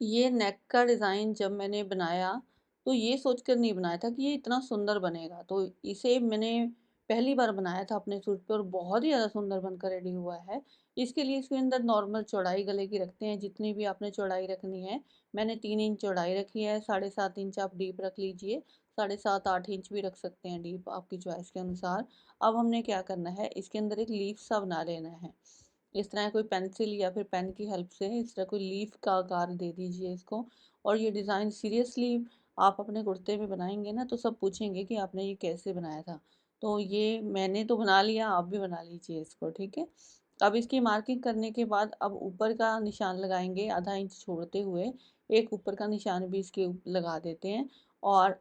ये नेक का डिज़ाइन जब मैंने बनाया, तो ये सोचकर नहीं बनाया था कि ये इतना सुंदर बनेगा। तो इसे मैंने पहली बार बनाया था अपने सूट पे और बहुत ही ज़्यादा सुंदर बनकर रेडी हुआ है। इसके लिए इसके अंदर नॉर्मल चौड़ाई गले की रखते हैं, जितनी भी आपने चौड़ाई रखनी है। मैंने 3 इंच चौड़ाई रखी है, 7.5 इंच आप डीप रख लीजिए, 7.5-8 इंच भी रख सकते हैं डीप आपकी चॉइस के अनुसार। अब हमने क्या करना है, इसके अंदर एक लीफ सा बना लेना है। इस तरह कोई पेंसिल या फिर पेन की हेल्प से इस तरह कोई लीफ का आकार दे दीजिए इसको। और ये डिज़ाइन सीरियसली आप अपने कुर्ते में बनाएंगे ना, तो सब पूछेंगे कि आपने ये कैसे बनाया था। तो ये मैंने तो बना लिया, आप भी बना लीजिए इसको, ठीक है। अब इसकी मार्किंग करने के बाद अब ऊपर का निशान लगाएंगे, आधा इंच छोड़ते हुए एक ऊपर का निशान भी इसके लगा देते हैं और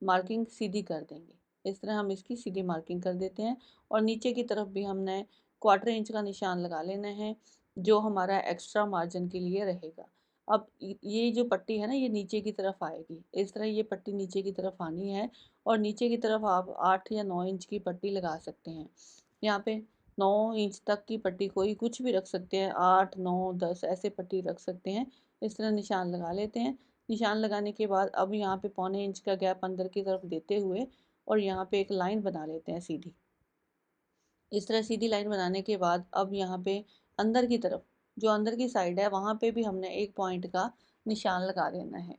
मार्किंग सीधी कर देंगे। इस तरह हम इसकी सीधी मार्किंग कर देते हैं। और नीचे की तरफ भी हमने 1/4 इंच का निशान लगा लेना है, जो हमारा एक्स्ट्रा मार्जिन के लिए रहेगा। अब ये जो पट्टी है ना, ये नीचे की तरफ आएगी, इस तरह ये पट्टी नीचे की तरफ आनी है। और नीचे की तरफ आप 8 या 9 इंच की पट्टी लगा सकते हैं। यहाँ पे 9 इंच तक की पट्टी कोई कुछ भी रख सकते हैं, 8 9 10 ऐसे पट्टी रख सकते हैं। इस तरह निशान लगा लेते हैं। निशान लगाने के बाद अब यहाँ पे 1/4 इंच का गैप अंदर की तरफ देते हुए और यहाँ पे एक लाइन बना लेते हैं सीधी। इस तरह सीधी लाइन बनाने के बाद अब यहाँ पे अंदर की तरफ, जो अंदर की साइड है, वहाँ पे भी हमने एक पॉइंट का निशान लगा देना है।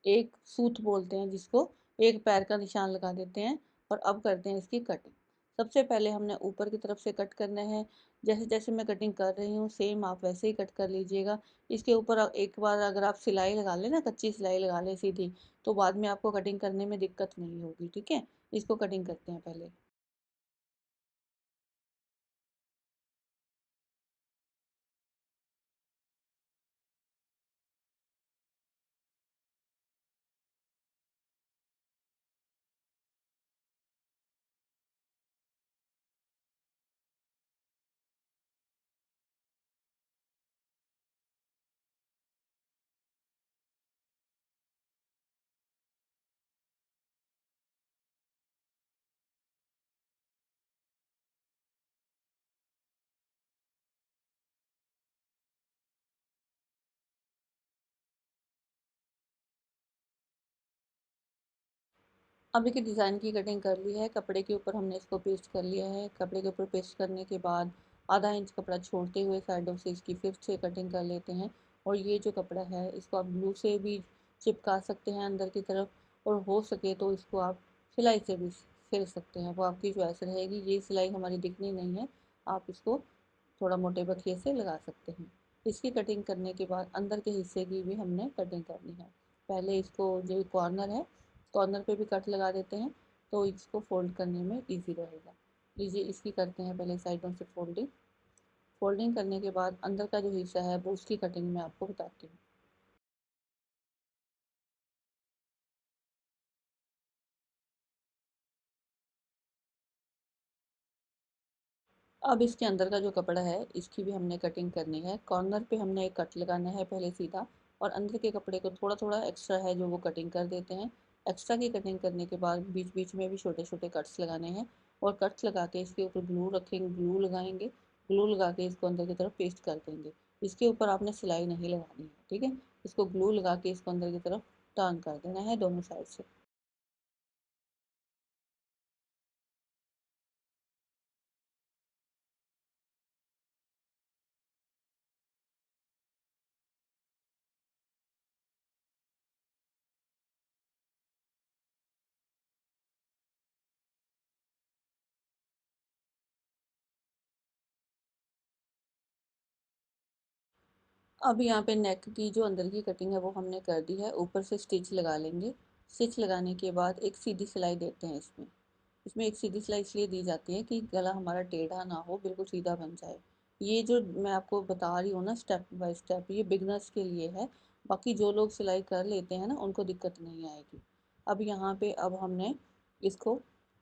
एक सूत बोलते हैं जिसको, एक पैर का निशान लगा देते हैं। और अब करते हैं इसकी कटिंग। सबसे पहले हमने ऊपर की तरफ से कट करना है। जैसे जैसे मैं कटिंग कर रही हूँ सेम आप वैसे ही कट कर लीजिएगा। इसके ऊपर एक बार अगर आप सिलाई लगा लें ना, कच्ची सिलाई लगा लें सीधी, तो बाद में आपको कटिंग करने में दिक्कत नहीं होगी, ठीक है। इसको कटिंग करते हैं पहले। अभी के डिज़ाइन की कटिंग कर ली है, कपड़े के ऊपर हमने इसको पेस्ट कर लिया है। कपड़े के ऊपर पेस्ट करने के बाद आधा इंच कपड़ा छोड़ते हुए साइडों से इसकी फिर से कटिंग कर लेते हैं। और ये जो कपड़ा है इसको आप ग्लू से भी चिपका सकते हैं अंदर की तरफ, और हो सके तो इसको आप सिलाई से भी सिल सकते हैं, वो आपकी चॉइस रहेगी। ये सिलाई हमारी दिखनी नहीं है, आप इसको थोड़ा मोटे बखिए से लगा सकते हैं। इसकी कटिंग करने के बाद अंदर के हिस्से की भी हमने कटिंग करनी है। पहले इसको जो कॉर्नर है, कॉर्नर पे भी कट लगा देते हैं, तो इसको फोल्ड करने में इजी रहेगा। लीजिए इसकी करते हैं पहले साइडों से फोल्डिंग। फोल्डिंग करने के बाद अंदर का जो हिस्सा है वो उसकी कटिंग मैं आपको बताती हूँ। अब इसके अंदर का जो कपड़ा है इसकी भी हमने कटिंग करनी है। कॉर्नर पे हमने एक कट लगाना है पहले सीधा, और अंदर के कपड़े को थोड़ा थोड़ा एक्स्ट्रा है जो वो कटिंग कर देते हैं। एक्स्ट्रा की कटिंग करने के बाद बीच बीच में भी छोटे छोटे कट्स लगाने हैं। और कट्स लगा के इसके ऊपर ग्लू रखेंगे, ग्लू लगाएंगे। ग्लू लगा के इसको अंदर की तरफ पेस्ट कर देंगे। इसके ऊपर आपने सिलाई नहीं लगानी है, ठीक है। इसको ग्लू लगा के इसको अंदर की तरफ टर्न कर देना है दोनों साइड से। अब यहाँ पे नेक की जो अंदर की कटिंग है वो हमने कर दी है। ऊपर से स्टिच लगा लेंगे। स्टिच लगाने के बाद एक सीधी सिलाई देते हैं इसमें। इसमें एक सीधी सिलाई इसलिए दी जाती है कि गला हमारा टेढ़ा ना हो, बिल्कुल सीधा बन जाए। ये जो मैं आपको बता रही हूँ ना स्टेप बाय स्टेप, ये बिगनर्स के लिए है। बाकी जो लोग सिलाई कर लेते हैं ना उनको दिक्कत नहीं आएगी। अब यहाँ पे अब हमने इसको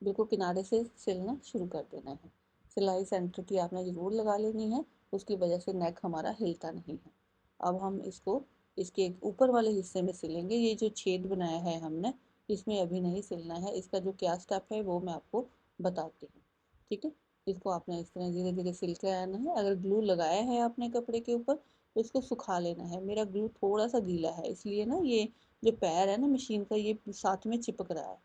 बिल्कुल किनारे से सिलना शुरू कर देना है। सिलाई सेंटर की आपने ज़रूर लगा लेनी है, उसकी वजह से नेक हमारा हिलता नहीं है। अब हम इसको इसके ऊपर वाले हिस्से में सिलेंगे। ये जो छेद बनाया है हमने, इसमें अभी नहीं सिलना है। इसका जो क्या स्टेप है वो मैं आपको बताती हूँ, ठीक है। इसको आपने इस तरह धीरे धीरे सिल के आना है। अगर ग्लू लगाया है आपने कपड़े के ऊपर, तो इसको सुखा लेना है। मेरा ग्लू थोड़ा सा गीला है, इसलिए ना ये जो पैर है ना मशीन का, ये साथ में चिपक रहा है।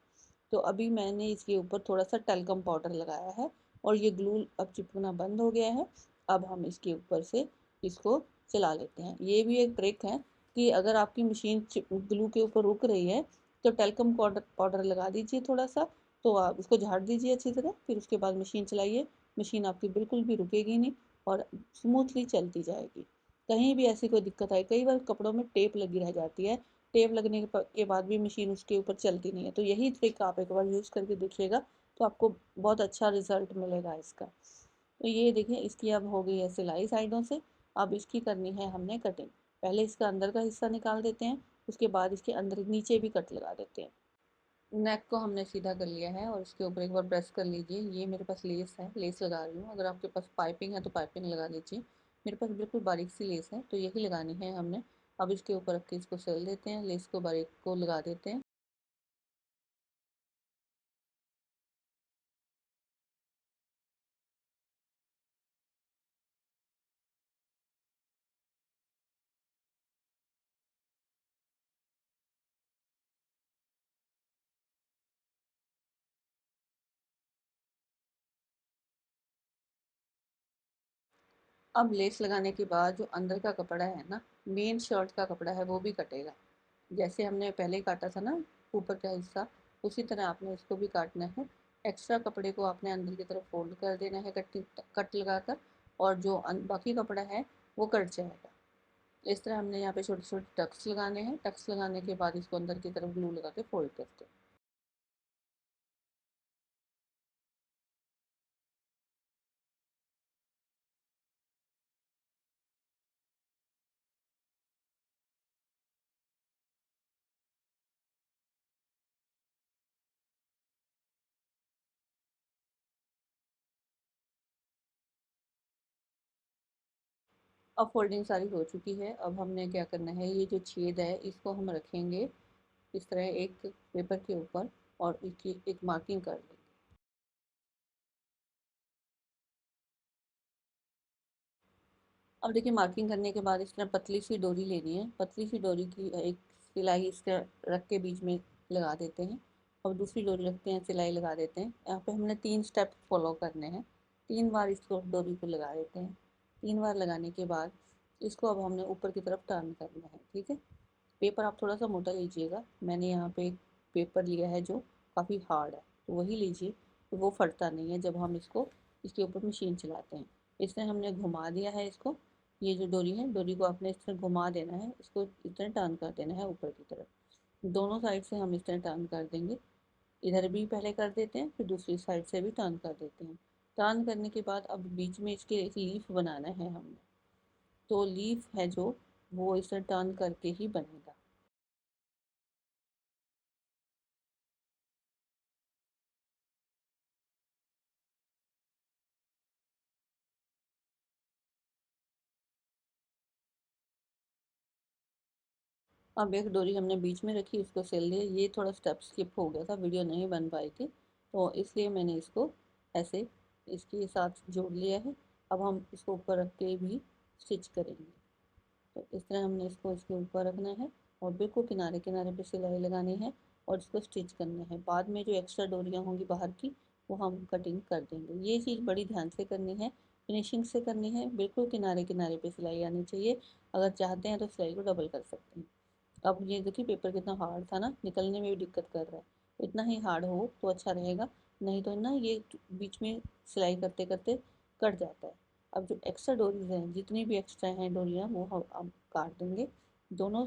तो अभी मैंने इसके ऊपर थोड़ा सा टैल्कम पाउडर लगाया है और ये ग्लू अब चिपकना बंद हो गया है। अब हम इसके ऊपर से इसको चला लेते हैं। ये भी एक ट्रिक है कि अगर आपकी मशीन ग्लू के ऊपर रुक रही है तो टैल्कम पाउडर पाउडर लगा दीजिए थोड़ा सा, तो आप इसको झाड़ दीजिए अच्छी तरह, फिर उसके बाद मशीन चलाइए। मशीन आपकी बिल्कुल भी रुकेगी नहीं और स्मूथली चलती जाएगी। कहीं भी ऐसी कोई दिक्कत आए, कई बार कपड़ों में टेप लगी रह जाती है, टेप लगने के बाद भी मशीन उसके ऊपर चलती नहीं है। तो यही ट्रिक आप एक बार यूज़ करके देखिएगा, तो आपको बहुत अच्छा रिजल्ट मिलेगा इसका। तो ये देखिए, इसकी अब हो गई है सिलाई साइडों से। अब इसकी करनी है हमने कटिंग। पहले इसका अंदर का हिस्सा निकाल देते हैं, उसके बाद इसके अंदर नीचे भी कट लगा देते हैं। नेक को हमने सीधा कर लिया है और इसके ऊपर एक बार प्रेस कर लीजिए। ये मेरे पास लेस है, लेस लगा रही हूँ। अगर आपके पास पाइपिंग है तो पाइपिंग लगा दीजिए। मेरे पास बिल्कुल बारीक सी लेस है, तो यही लगानी है हमने। अब इसके ऊपर रख के इसको सिल देते हैं, लेस को बारीक को लगा देते हैं। अब लेस लगाने के बाद जो अंदर का कपड़ा है ना, मेन शर्ट का कपड़ा है, वो भी कटेगा। जैसे हमने पहले काटा था ना ऊपर का हिस्सा, उसी तरह आपने इसको भी काटना है। एक्स्ट्रा कपड़े को आपने अंदर की तरफ फोल्ड कर देना है कट लगाकर, और जो बाकी कपड़ा है वो कट जाएगा। इस तरह हमने यहाँ पे छोटे छोटे टक्स लगाने हैं। टक्स लगाने के बाद इसको अंदर की तरफ ग्लू लगा के फोल्ड करते हैं। अब फोल्डिंग सारी हो चुकी है। अब हमने क्या करना है, ये जो छेद है इसको हम रखेंगे इस तरह एक पेपर के ऊपर, और इसकी एक मार्किंग कर देंगे। अब देखिए, मार्किंग करने के बाद इस तरह पतली सी डोरी लेनी है। पतली सी डोरी की एक सिलाई इस तरह रख के बीच में लगा देते हैं, और दूसरी डोरी रखते हैं, सिलाई लगा देते हैं। यहाँ पे हमने 3 स्टेप फॉलो करने हैं। 3 बार इसको डोरी को लगा देते हैं। 3 बार लगाने के बाद इसको अब हमने ऊपर की तरफ टर्न करना है, ठीक है। पेपर आप थोड़ा सा मोटा लीजिएगा। मैंने यहाँ पे एक पेपर लिया है जो काफ़ी हार्ड है, तो वही लीजिए, तो वो फटता नहीं है जब हम इसको इसके ऊपर मशीन चलाते हैं। इसने हमने घुमा दिया है इसको। ये जो डोरी है, डोरी को आपने इस तरह घुमा देना है, इसको इस तरह टर्न कर देना है ऊपर की तरफ। दोनों साइड से हम इस तरह टर्न कर देंगे। इधर भी पहले कर देते हैं, फिर दूसरी साइड से भी टर्न कर देते हैं। टर्न करने के बाद अब बीच में इसके एक लीफ बनाना है हमने। तो लीफ है जो, वो इस तरह टर्न करके ही बनेगा। अब एक डोरी हमने बीच में रखी, उसको सिल लिया। ये थोड़ा स्टेप स्किप हो गया था, वीडियो नहीं बन पाई थी, तो इसलिए मैंने इसको ऐसे इसके साथ जोड़ लिया है। अब हम इसको ऊपर रख के भी स्टिच करेंगे। तो इस तरह हमने इसको इसके ऊपर रखना है और बिल्कुल किनारे किनारे पे सिलाई लगानी है और इसको स्टिच करना है। बाद में जो एक्स्ट्रा डोरियाँ होंगी बाहर की, वो हम कटिंग कर देंगे। ये चीज़ बड़ी ध्यान से करनी है, फिनिशिंग से करनी है। बिल्कुल किनारे किनारे पे सिलाई आनी चाहिए। अगर चाहते हैं तो सिलाई को डबल कर सकते हैं। अब ये देखिए, पेपर कितना हार्ड था ना, निकलने में भी दिक्कत कर रहा है। इतना ही हार्ड हो तो अच्छा रहेगा, नहीं तो ना ये बीच में सिलाई करते करते कट जाता है। अब जो एक्स्ट्रा डोरीज हैं, जितनी भी एक्स्ट्रा हैं डोरियाँ, वो हम अब काट देंगे। दोनों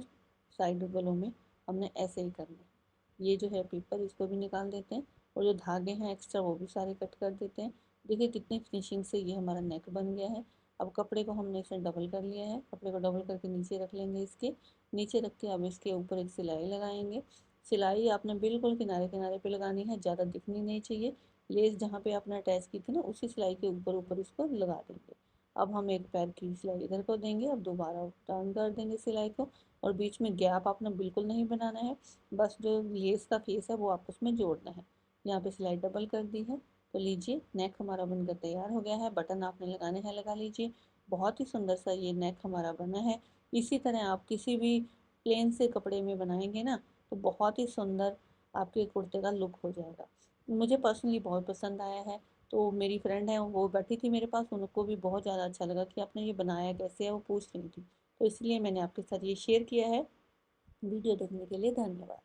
साइड गलों में हमने ऐसे ही करना है। ये जो है पेपर, इसको भी निकाल देते हैं, और जो धागे हैं एक्स्ट्रा वो भी सारे कट कर देते हैं। देखिए कितनी फिनिशिंग से ये हमारा नेक बन गया है। अब कपड़े को हमने इसे डबल कर लिया है, कपड़े को डबल करके नीचे रख लेंगे। इसके नीचे रख के अब इसके ऊपर एक सिलाई लगाएंगे। सिलाई आपने बिल्कुल किनारे किनारे पे लगानी है, ज़्यादा दिखनी नहीं चाहिए। लेस जहाँ पे आपने अटैच की थी ना, उसी सिलाई के ऊपर ऊपर इसको लगा देंगे। अब हम एक पैर की सिलाई इधर को देंगे, अब दोबारा टर्न कर देंगे सिलाई को, और बीच में गैप आपने बिल्कुल नहीं बनाना है। बस जो लेस का फेस है वो आपको उसमें जोड़ना है। यहाँ पे सिलाई डबल कर दी है। तो लीजिए, नेक हमारा बनकर तैयार हो गया है। बटन आपने लगाने हैं लगा लीजिए। बहुत ही सुंदर सा ये नेक हमारा बना है। इसी तरह आप किसी भी प्लेन से कपड़े में बनाएंगे ना, तो बहुत ही सुंदर आपके कुर्ते का लुक हो जाएगा। मुझे पर्सनली बहुत पसंद आया है। तो मेरी फ्रेंड है, वो बैठी थी मेरे पास, उनको भी बहुत ज़्यादा अच्छा लगा कि आपने ये बनाया कैसे है, वो पूछ रही थी। तो इसलिए मैंने आपके साथ ये शेयर किया है। वीडियो देखने के लिए धन्यवाद।